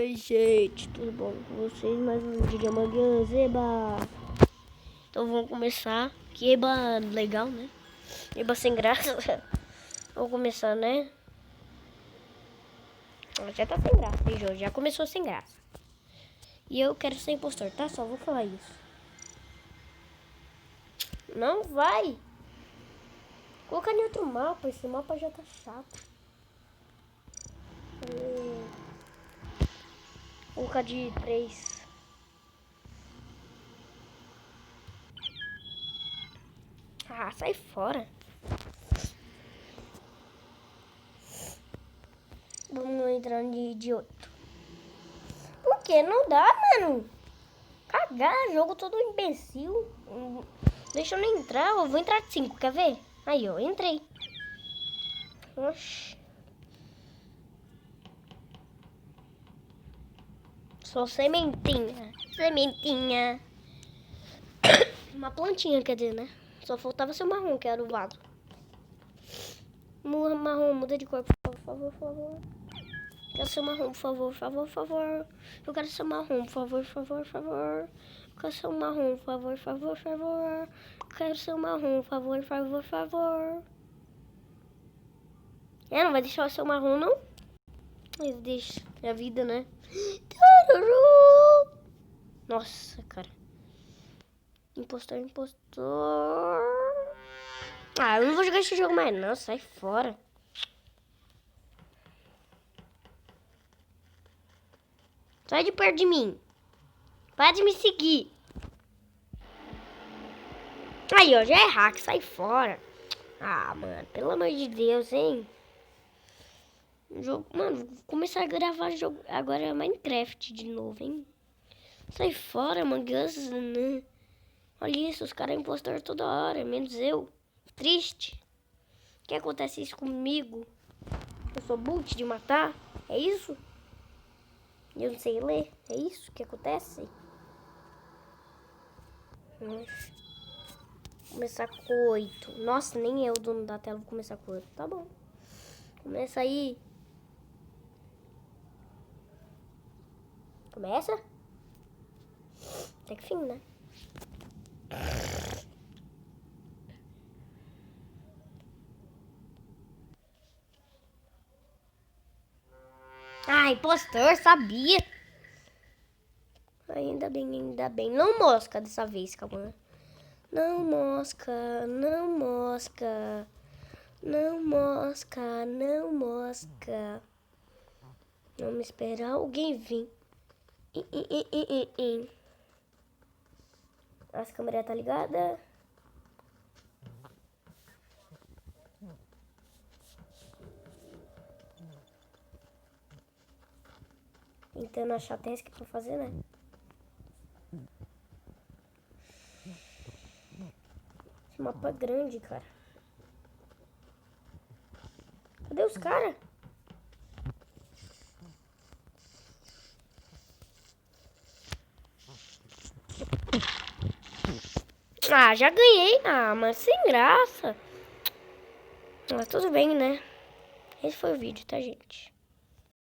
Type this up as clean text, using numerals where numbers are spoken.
Oi gente, tudo bom com vocês? Mais um vídeo de amanhã, Eba! Então vamos começar. Que Eba legal, né? Eba sem graça. Vamos começar, né? Já tá sem graça, hein, João? Já começou sem graça. E eu quero ser impostor, tá? Só vou falar isso. Não vai! Colocar em outro mapa, esse mapa já tá chato. Vou colocar de 3. Ah, sai fora. Vamos entrar de 8. Por que? Não dá, mano. Cagar, jogo todo imbecil. Deixa eu nem entrar, eu vou entrar de 5, quer ver? Aí, ó, entrei. Oxi. Só sementinha. Sementinha. Uma plantinha, quer dizer, né? Só faltava ser o marrom, que era o vaso. Marrom, muda de cor, por favor, por favor. Quero ser marrom, por favor, por favor, por favor. Eu quero ser marrom, por favor, por favor, por favor. Eu quero ser marrom, por favor, por favor, por favor. Eu quero ser marrom, por favor, por favor, por favor. Não vai deixar eu ser marrom, não? Mas deixa, é a vida, né? Nossa, cara. Impostor, impostor. Ah, eu não vou jogar esse jogo mais, não. Sai fora. Sai de perto de mim. Para de me seguir. Aí, ó, já é hack. Sai fora. Ah, mano, pelo amor de Deus, hein? Jogo, mano, vou começar a gravar jogo agora Minecraft de novo, hein? Sai fora, Among Us, né? Olha isso, os caras impostor toda hora, menos eu. Triste. Que acontece isso comigo? Eu sou boot de matar? É isso? Eu não sei ler? É isso que acontece? Nossa. Começar com 8. Nossa, nem eu, dono da tela, vou começar com 8. Tá bom. Começa aí. Começa? Até que fim, né? Ah, impostor, sabia. Ainda bem, ainda bem. Não mosca dessa vez, calma. Não mosca, não mosca. Não mosca, não mosca. Vamos esperar alguém vir. As câmeras tá ligada. Tentando achar task pra fazer, né? Esse mapa é grande, cara. Cadê os caras? Ah, já ganhei. Ah, mas sem graça. Mas tudo bem, né? Esse foi o vídeo, tá, gente?